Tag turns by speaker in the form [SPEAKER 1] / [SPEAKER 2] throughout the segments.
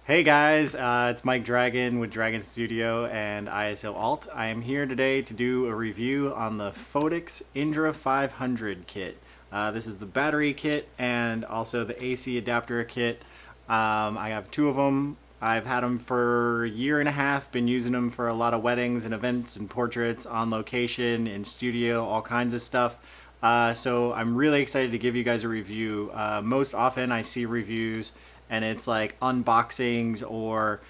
[SPEAKER 1] Hey guys, it's Mike Dragon with Dragon Studio and ISO Alt. I am here today to do a review on the Phottix Indra500 kit. This is the battery kit and also the AC adapter kit. I have two of them. I've had them for a year and a half, been using them for a lot of weddings and events and portraits on location, in studio, all kinds of stuff. So I'm really excited to give you guys a review. Most often I see reviews and it's like unboxings or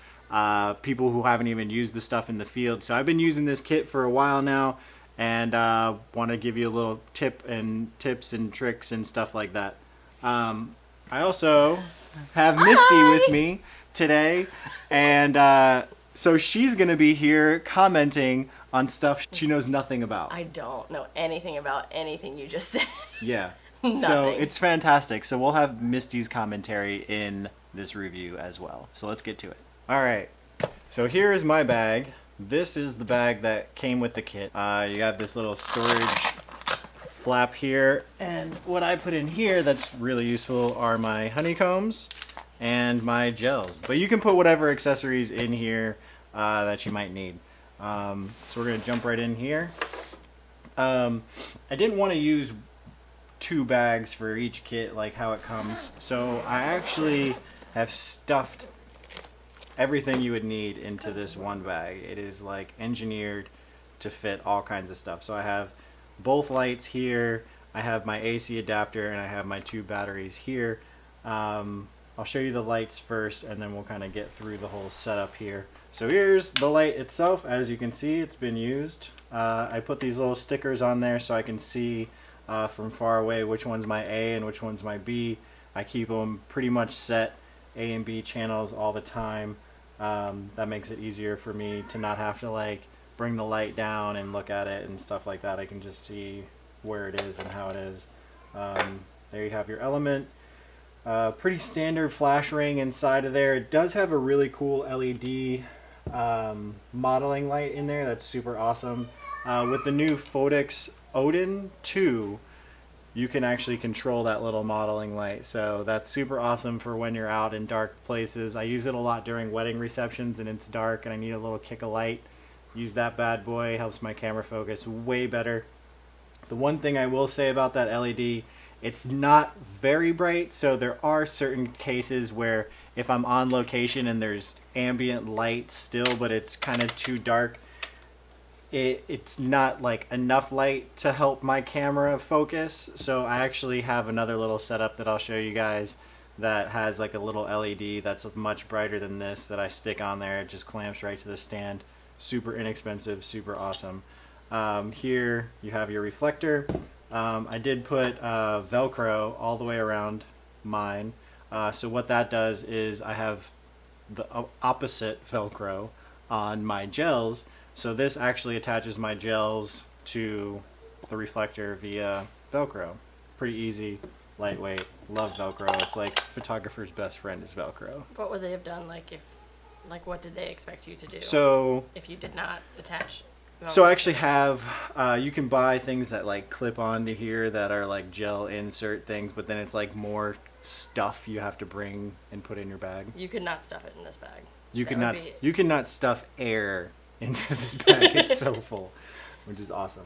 [SPEAKER 1] people who haven't even used the stuff in the field. So I've been using this kit for a while now and want to give you a little tips and tricks and stuff like that. I also have Misty with me today, and so she's going to be here commenting on stuff she knows nothing about.
[SPEAKER 2] I don't know anything about anything you just said.
[SPEAKER 1] Yeah.
[SPEAKER 2] Nothing.
[SPEAKER 1] So it's fantastic. So we'll have Misty's commentary in this review as well. So let's get to it. All right. So here is my bag. This is the bag that came with the kit. You have this little storage flap here. And what I put in here that's really useful are my honeycombs and my gels. But you can put whatever accessories in here that you might need. So we're going to jump right in here. I didn't want to use two bags for each kit like how it comes, so I actually have stuffed everything you would need into this one bag. It is like engineered to fit all kinds of stuff. So I have both lights here, I have my AC adapter, and I have my two batteries here. I'll show you the lights first and then we'll kind of get through the whole setup here. So here's the light itself. As you can see, it's been used. I put these little stickers on there so I can see from far away which one's my A and which one's my B. I keep them pretty much set A and B channels all the time. That makes it easier for me to not have to like bring the light down and look at it and stuff like that. I can just see where it is and how it is. There you have your element. Pretty standard flash ring inside of there. It does have a really cool LED modeling light in there. That's super awesome. With the new Phottix Odin 2, you can actually control that little modeling light, so that's super awesome for when you're out in dark places. I use it a lot during wedding receptions and it's dark and I need a little kick of light. Use that bad boy, helps my camera focus way better. The one thing I will say about that LED, it's not very bright, so there are certain cases where if I'm on location and there's ambient light still but it's kind of too dark, it's not like enough light to help my camera focus. So I actually have another little setup that I'll show you guys that has like a little LED that's much brighter than this that I stick on there. It just clamps right to the stand. Super inexpensive, super awesome. Here you have your reflector. I did put Velcro all the way around mine. So what that does is I have the opposite Velcro on my gels. So this actually attaches my gels to the reflector via Velcro. Pretty easy, lightweight, love Velcro. It's like photographer's best friend is Velcro.
[SPEAKER 2] What would they have done what did they expect you to do
[SPEAKER 1] So
[SPEAKER 2] if you did not attach Velcro?
[SPEAKER 1] So I actually have, you can buy things that like clip onto here that are like gel insert things, but then it's like more stuff you have to bring and put in your bag.
[SPEAKER 2] You could not stuff it in this bag.
[SPEAKER 1] You cannot stuff air into this bag. It's so full, which is awesome.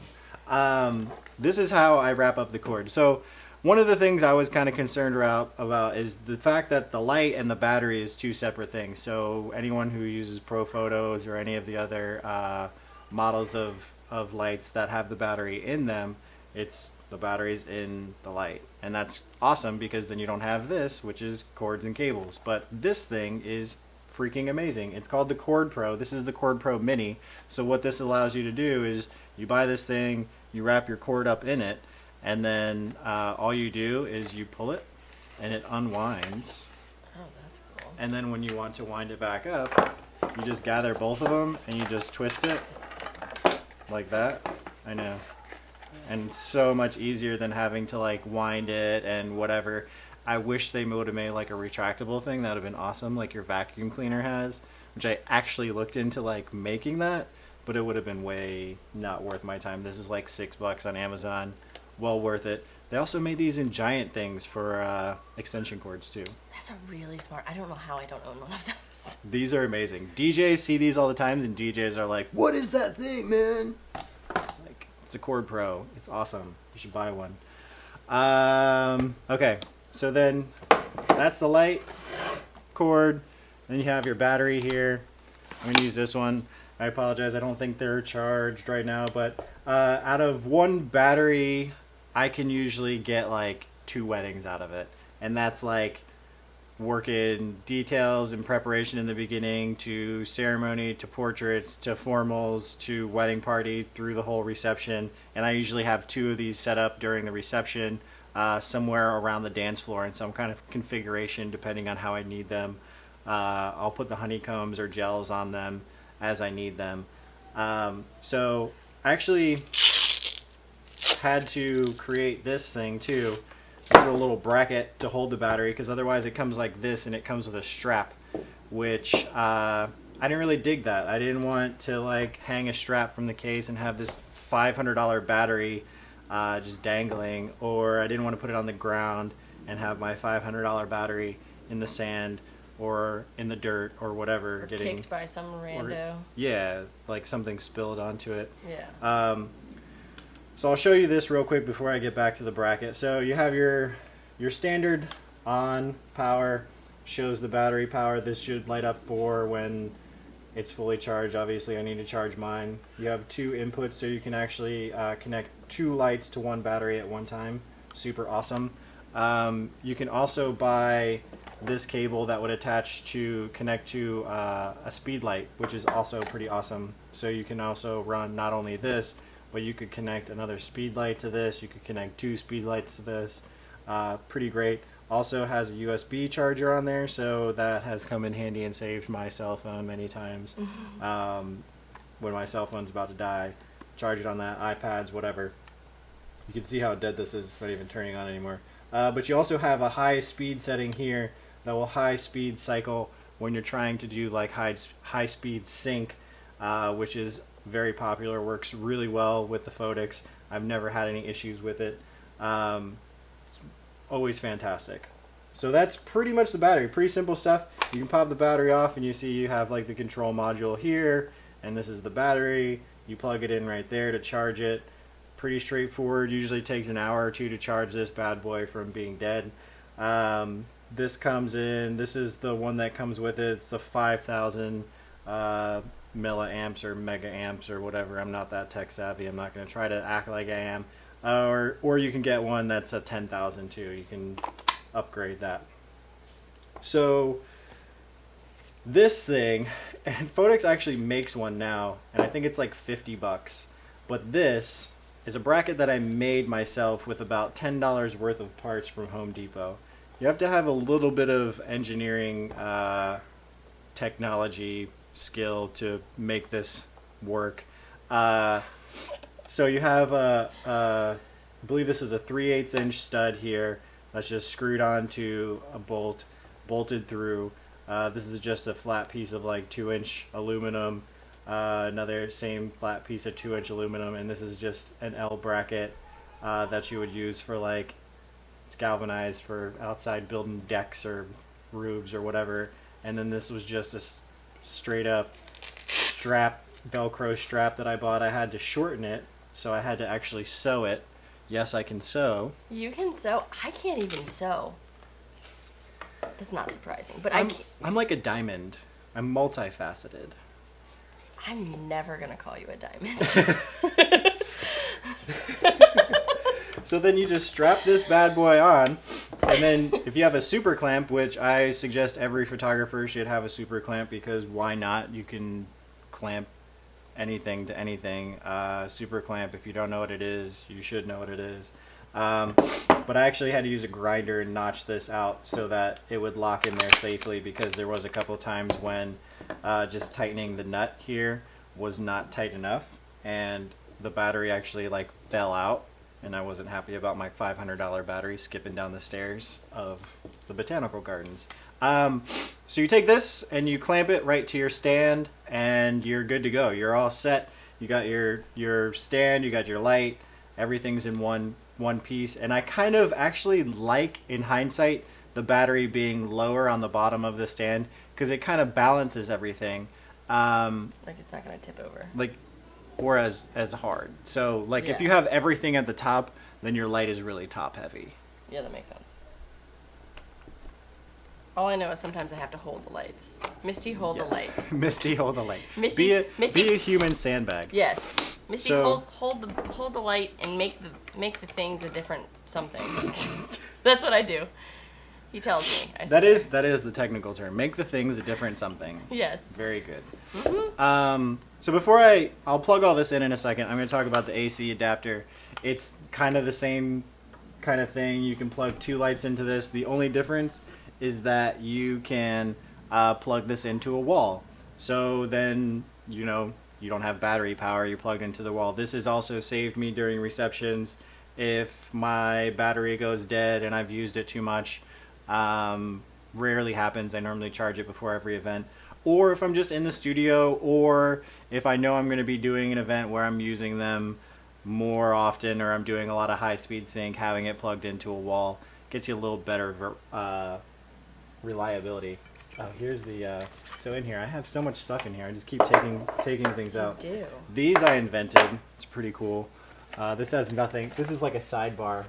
[SPEAKER 1] This is how I wrap up the cord. So one of the things I was kind of concerned about is the fact that the light and the battery is two separate things. So anyone who uses Pro Photos or any of the other models of lights that have the battery in them, it's the battery's in the light, and that's awesome because then you don't have this, which is cords and cables. But this thing is freaking amazing. It's called the Cord Pro. This is the Cord Pro Mini. So what this allows you to do is you buy this thing, you wrap your cord up in it, and then all you do is you pull it and it unwinds.
[SPEAKER 2] Oh, that's cool.
[SPEAKER 1] And then when you want to wind it back up, you just gather both of them and you just twist it like that. I know. And it's so much easier than having to like wind it and whatever. I wish they would have made like a retractable thing. That would have been awesome, like your vacuum cleaner has, which I actually looked into like making that, but it would have been way not worth my time. This is like $6 on Amazon. Well worth it. They also made these in giant things for extension cords too.
[SPEAKER 2] That's a really smart. I don't know how I don't own one of those.
[SPEAKER 1] These are amazing. DJs see these all the time, and DJs are like, "What is that thing, man?" Like, it's a Cord Pro. It's awesome. You should buy one. Okay, so then that's the light cord. Then you have your battery here. I'm gonna use this one. I apologize. I don't think they're charged right now, but out of one battery, I can usually get like 2 weddings out of it, and that's like working details and preparation in the beginning to ceremony to portraits to formals to wedding party through the whole reception. And I usually have 2 of these set up during the reception somewhere around the dance floor in some kind of configuration depending on how I need them. I'll put the honeycombs or gels on them as I need them. So I actually had to create this thing too. This is a little bracket to hold the battery, because otherwise it comes like this and it comes with a strap, which I didn't really dig that. I didn't want to like hang a strap from the case and have this $500 battery just dangling, or I didn't want to put it on the ground and have my $500 battery in the sand or in the dirt or whatever,
[SPEAKER 2] Or
[SPEAKER 1] getting
[SPEAKER 2] kicked by some rando.
[SPEAKER 1] yeah, like something spilled onto it.
[SPEAKER 2] Yeah.
[SPEAKER 1] So I'll show you this real quick before I get back to the bracket. So you have your standard on power, shows the battery power. This should light up for when it's fully charged. Obviously I need to charge mine. You have 2 inputs, so you can actually connect 2 lights to one battery at one time. Super awesome. You can also buy this cable that would attach to connect to a speed light, which is also pretty awesome. So you can also run not only this, but you could connect another speed light to this. You could connect 2 speed lights to this. Pretty great. Also has a USB charger on there, so that has come in handy and saved my cell phone many times. When my cell phone's about to die, charge it on that, iPads, whatever. You can see how dead this is. It's not even turning on anymore. But you also have a high speed setting here that will high speed cycle when you're trying to do like high speed sync, which is very popular, works really well with the Phottix. I've never had any issues with it. It's always fantastic. So that's pretty much the battery. Pretty simple stuff. You can pop the battery off and you see you have like the control module here, and this is the battery. You plug it in right there to charge it. Pretty straightforward. Usually takes an hour or 2 to charge this bad boy from being dead. This comes in, this is the one that comes with it. It's the 5,000 milliamps or mega amps or whatever. I'm not that tech savvy. I'm not going to try to act like I am. Or you can get one that's a 10,000 too. You can upgrade that. So this thing, and Phottix actually makes one now, and I think it's like $50. But this is a bracket that I made myself with about $10 worth of parts from Home Depot. You have to have a little bit of engineering technology skill to make this work. So you have I believe this is a 3/8 inch stud here that's just screwed onto a bolt, bolted through. This is just a flat piece of like 2-inch aluminum, another same flat piece of 2-inch aluminum, and this is just an L bracket that you would use for like, it's galvanized for outside building decks or roofs or whatever. And then this was just a straight up strap, Velcro strap that I bought. I had to shorten it, so I had to actually sew it. Yes, I can sew.
[SPEAKER 2] You can sew. I can't even sew. That's not surprising, but
[SPEAKER 1] I'm like a diamond. I'm multifaceted.
[SPEAKER 2] I'm never gonna call you a diamond.
[SPEAKER 1] So then you just strap this bad boy on, and then if you have a super clamp, which I suggest every photographer should have a super clamp, because why not? You can clamp anything to anything. Super clamp, if you don't know what it is, you should know what it is. But I actually had to use a grinder and notch this out so that it would lock in there safely, because there was a couple times when just tightening the nut here was not tight enough, and the battery actually like fell out, and I wasn't happy about my $500 battery skipping down the stairs of the botanical gardens. So you take this and you clamp it right to your stand, and you're good to go. You're all set. You got your stand, you got your light, everything's in one one piece, and I kind of actually like, in hindsight, the battery being lower on the bottom of the stand because it kind of balances everything.
[SPEAKER 2] Like it's not gonna tip over.
[SPEAKER 1] Like, or as hard. So like if
[SPEAKER 2] Yeah.
[SPEAKER 1] you have everything at the top, then your light is really top heavy.
[SPEAKER 2] Yeah, that makes sense. All I know is sometimes I have to hold the lights. Misty, hold the light.
[SPEAKER 1] Misty, hold the light.
[SPEAKER 2] Misty,
[SPEAKER 1] be a human sandbag.
[SPEAKER 2] Yes. Misty,
[SPEAKER 1] So-
[SPEAKER 2] hold the light and make the things a different something. That's what I do. He tells me. I
[SPEAKER 1] That
[SPEAKER 2] swear.
[SPEAKER 1] is the technical term. Make the things a different something.
[SPEAKER 2] Yes.
[SPEAKER 1] Very good.
[SPEAKER 2] Mm-hmm.
[SPEAKER 1] So before I'll plug all this in a second. I'm going to talk about the AC adapter. It's kind of the same kind of thing. You can plug two lights into this. The only difference is that you can plug this into a wall. So then, you know, you don't have battery power. You're plugged into the wall. This has also saved me during receptions. If my battery goes dead and I've used it too much, rarely happens. I normally charge it before every event. Or if I'm just in the studio, or if I know I'm going to be doing an event where I'm using them more often, or I'm doing a lot of high-speed sync, having it plugged into a wall gets you a little better reliability. Oh, here's the so in here I have so much stuff in here. I just keep taking things out.
[SPEAKER 2] You do.
[SPEAKER 1] These I invented. It's pretty cool. This has nothing. This is like a sidebar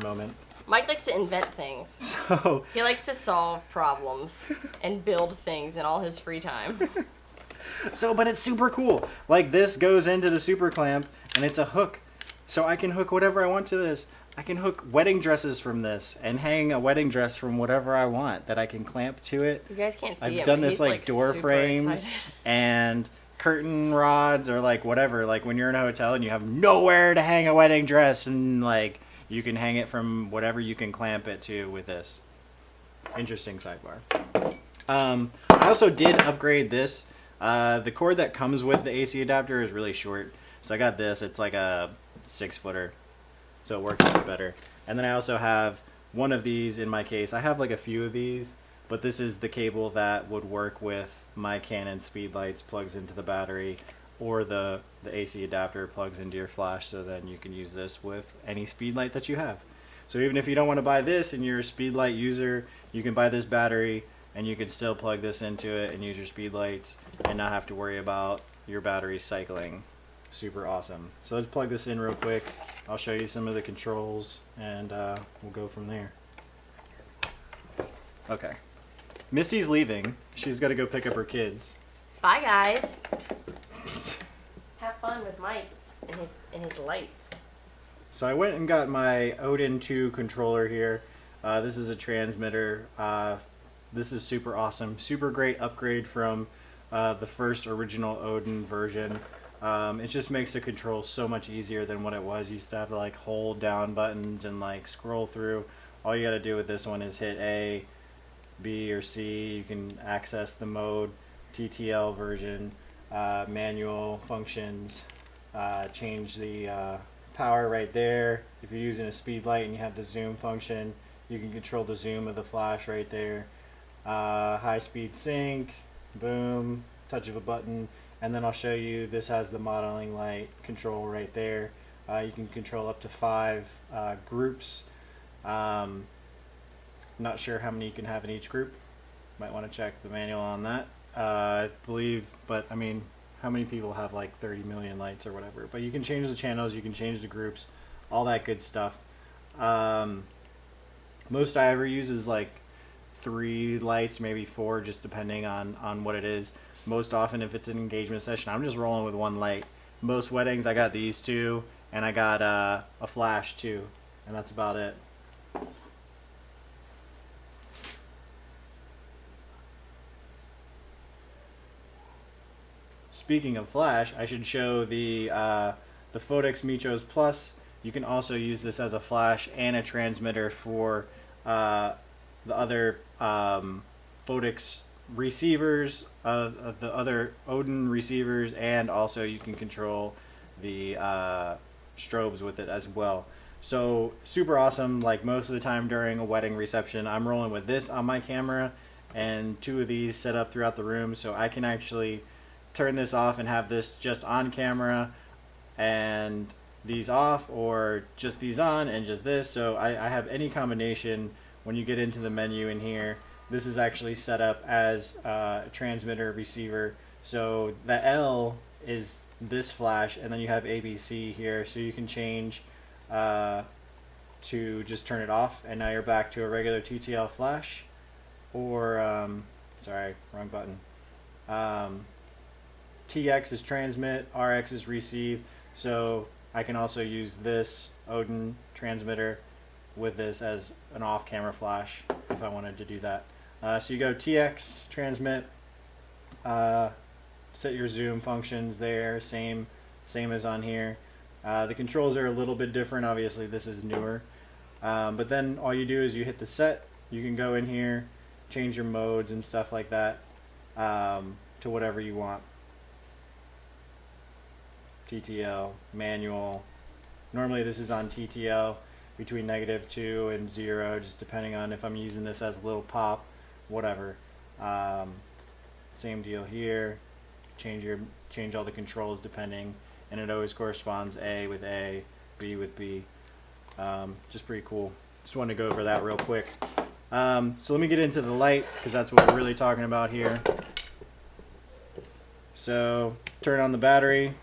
[SPEAKER 1] moment.
[SPEAKER 2] Mike likes to invent things.
[SPEAKER 1] So
[SPEAKER 2] He likes to solve problems and build things in all his free time.
[SPEAKER 1] but it's super cool. Like this goes into the super clamp and it's a hook. So I can hook whatever I want to this. I can hook wedding dresses from this and hang a wedding dress from whatever I want that I can clamp to it.
[SPEAKER 2] You guys can't see
[SPEAKER 1] I've
[SPEAKER 2] him,
[SPEAKER 1] done
[SPEAKER 2] but
[SPEAKER 1] this
[SPEAKER 2] he's,
[SPEAKER 1] like door
[SPEAKER 2] super
[SPEAKER 1] frames
[SPEAKER 2] excited.
[SPEAKER 1] and curtain rods or like whatever. Like when you're in a hotel and you have nowhere to hang a wedding dress and like you can hang it from whatever you can clamp it to with this. Interesting sidebar. I also did upgrade this. The cord that comes with the AC adapter is really short. So I got this. It's like a 6-footer. So it works a bit better. And then I also have one of these in my case. I have like a few of these, but this is the cable that would work with my Canon speed lights, plugs into the battery, or the AC adapter plugs into your flash, so then you can use this with any speed light that you have. So even if you don't want to buy this and you're a speed light user, you can buy this battery and you can still plug this into it and use your speed lights and not have to worry about your battery cycling. Super awesome. So let's plug this in real quick. I'll show you some of the controls and we'll go from there. Okay. Misty's leaving. She's got to go pick up her kids.
[SPEAKER 2] Bye, guys. Have fun with Mike and his lights.
[SPEAKER 1] So I went and got my Odin 2 controller here. This is a transmitter. This is super awesome. Super great upgrade from the first original Odin version. It just makes the control so much easier than what it was. You used to have to like hold down buttons and like scroll through. All you got to do with this one is hit A, B, or C. You can access the mode, TTL version, manual functions, change the power right there. If you're using a speed light and you have the zoom function, you can control the zoom of the flash right there. High speed sync, boom, touch of a button. And then I'll show you, this has the modeling light control right there. You can control up to 5 groups. Not sure how many you can have in each group. Might want to check the manual on that. I believe, but I mean, how many people have like 30 million lights or whatever? But you can change the channels, you can change the groups, all that good stuff. Most I ever use is like 3 lights, maybe 4, just depending on what it is. Most often, if it's an engagement session, I'm just rolling with 1 light. Most weddings, I got these 2, and I got a flash too, and that's about it. Speaking of flash, I should show the Phottix Mitros Plus. You can also use this as a flash and a transmitter for the other Phottix receivers, the other Odin receivers, and also you can control the strobes with it as well. So super awesome. Like most of the time during a wedding reception, I'm rolling with this on my camera and 2 of these set up throughout the room, so I can actually turn this off and have this just on camera and these off or just these on and just this. So I have any combination. When you get into the menu in here, this is actually set up as a transmitter receiver. So the L is this flash, and then you have ABC here, so you can change to just turn it off, and now you're back to a regular TTL flash, or sorry, wrong button. TX is transmit, RX is receive, so I can also use this Odin transmitter with this as an off-camera flash if I wanted to do that. So you go TX, transmit, set your zoom functions there, same as on here. The controls are a little bit different, obviously this is newer. But then all you do is you hit the set, you can go in here, change your modes and stuff like that to whatever you want. TTL, manual. Normally this is on TTL between -2 and 0, just depending on if I'm using this as a little pop, whatever. Same deal here. Change all the controls depending, and it always corresponds A with A, B with B. Just pretty cool. Just wanted to go over that real quick. So let me get into the light, because that's what we're really talking about here. So turn on the battery.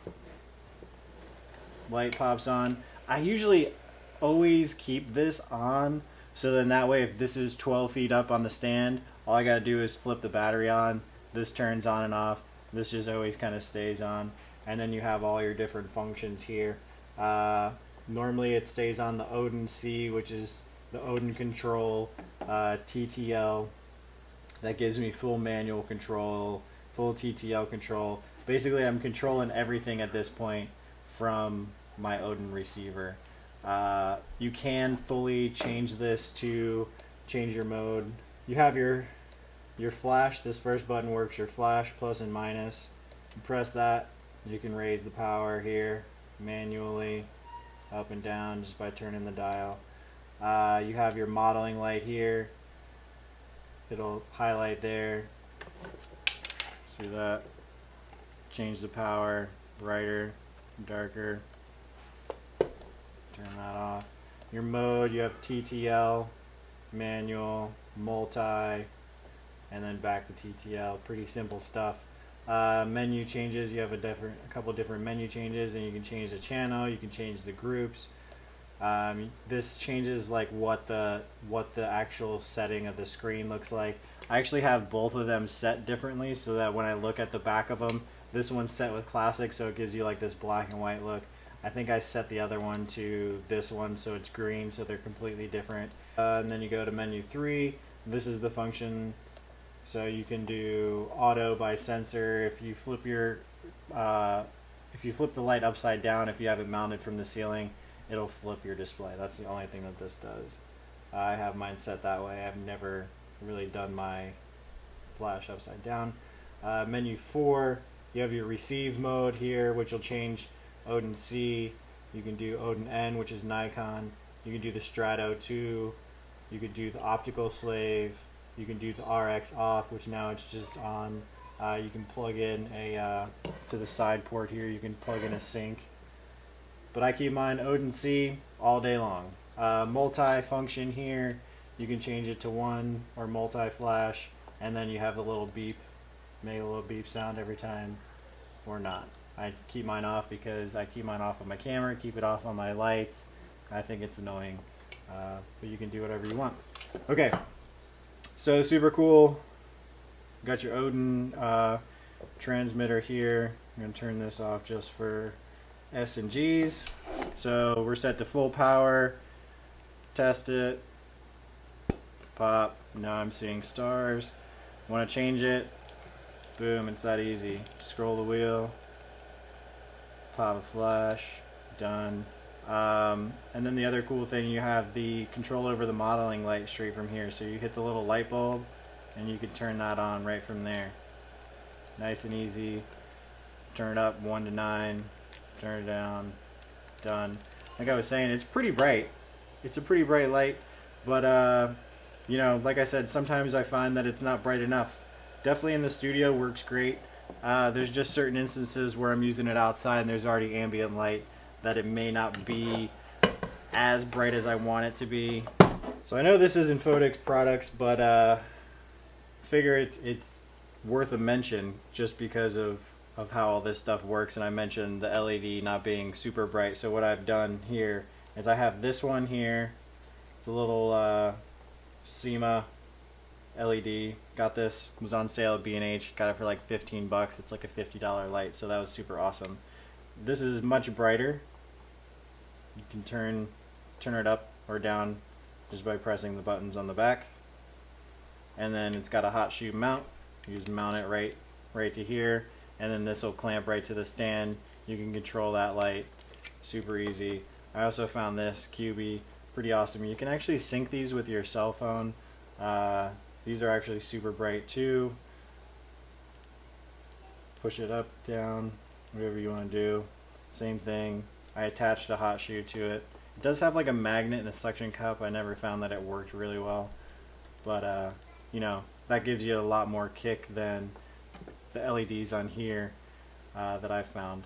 [SPEAKER 1] Light pops on. I usually always keep this on, so then that way if this is 12 feet up on the stand, all I gotta do is flip the battery on. This turns on and off. This just always kind of stays on, and then you have all your different functions here. Normally it stays on the Odin C, which is the Odin control, TTL. That gives me full manual control, full TTL control. Basically I'm controlling everything at this point from my Odin receiver. You can fully change this to change your mode. You have your flash. This first button works your flash plus and minus. You press that, you can raise the power here manually, up and down, just by turning the dial. You have your modeling light here. It'll highlight there. See that? Change the power, brighter, darker. Turn that off. Your mode, you have TTL, manual, multi, and then back to TTL. Pretty simple stuff. Menu changes, you have a couple different menu changes, and you can change the channel, you can change the groups. This changes like what the actual setting of the screen looks like. I actually have both of them set differently, so that when I look at the back of them, this one's set with classic, so it gives you like this black and white look. I think I set the other one to this one, so it's green, so they're completely different. And then you go to menu 3. This is the function, so you can do auto by sensor. If you flip the light upside down, if you have it mounted from the ceiling, it'll flip your display. That's the only thing that this does. I have mine set that way. I've never really done my flash upside down. Menu 4, you have your receive mode here, which will change Odin C. You can do Odin N, which is Nikon. You can do the Strato 2. You can do the optical slave. You can do the RX off, which now it's just on. You can plug in to the side port here, you can plug in a sync. But I keep mine Odin C all day long. Multi-function here, you can change it to 1 or multi-flash, and then you have a little beep, make a little beep sound every time, or not. I keep mine off because I keep mine off of my camera, keep it off on my lights. I think it's annoying, but you can do whatever you want. Okay, so super cool. Got your Odin transmitter here. I'm going to turn this off just for S and G's. So we're set to full power. Test it. Pop. Now I'm seeing stars. Want to change it? Boom, it's that easy. Scroll the wheel. Pop a flash. Done. And then the other cool thing, you have the control over the modeling light straight from here. So you hit the little light bulb and you can turn that on right from there. Nice and easy. Turn it up 1 to 9. Turn it down. Done. Like I was saying, it's pretty bright. It's a pretty bright light, but you know, like I said, sometimes I find that it's not bright enough. Definitely in the studio works great. There's just certain instances where I'm using it outside and there's already ambient light. that it may not be as bright as I want it to be. So I know this isn't Phottix products, but figure it's worth a mention just because of how all this stuff works. And I mentioned the LED not being super bright. So what I've done here is I have this one here. It's a little SEMA LED. Got this, was on sale at B&H. Got it for like 15 bucks. It's like a $50 light, so that was super awesome. This is much brighter. You can turn it up or down just by pressing the buttons on the back. And then it's got a hot shoe mount. You just mount it right to here, and then this will clamp right to the stand. You can control that light super easy. I also found this QB pretty awesome. You can actually sync these with your cell phone. These are actually super bright too. Push it up, down, whatever you want to do. Same thing. I attached a hot shoe to it. It does have like a magnet and a suction cup. I never found that it worked really well, but you know, that gives you a lot more kick than the LEDs on here that I found.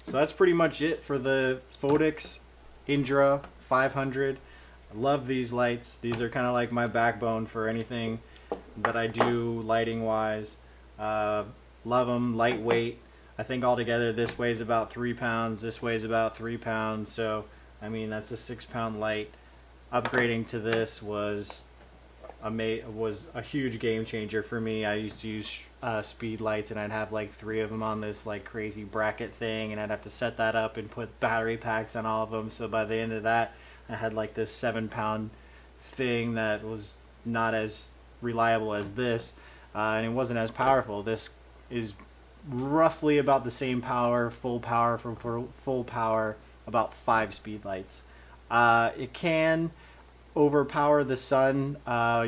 [SPEAKER 1] So that's pretty much it for the Phottix Indra500. I love these lights. These are kind of like my backbone for anything that I do lighting wise. Love them, lightweight. I think altogether this weighs about 3 pounds, this weighs about 3 pounds, so I mean that's a 6-pound light. Upgrading to this was a huge game changer for me. I used to use speed lights, and I'd have like 3 of them on this like crazy bracket thing, and I'd have to set that up and put battery packs on all of them. So by the end of that, I had like this 7-pound thing that was not as reliable as this, and it wasn't as powerful. This is roughly about the same power, full power for full power, about 5 speed lights. It can overpower the sun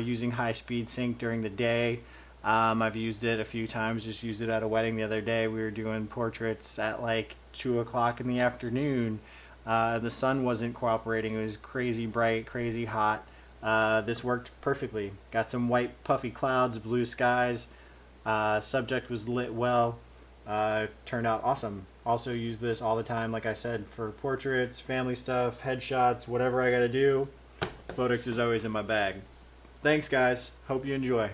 [SPEAKER 1] using high speed sync during the day. I've used it a few times. Just used it at a wedding the other day. We were doing portraits at like 2 o'clock in the afternoon. The sun wasn't cooperating. It was crazy bright, crazy hot. This worked perfectly. Got some white puffy clouds, blue skies. Subject was lit well. Turned out awesome. Also use this all the time, like I said, for portraits, family stuff, headshots, whatever I gotta do. Phottix is always in my bag. Thanks guys. Hope you enjoy.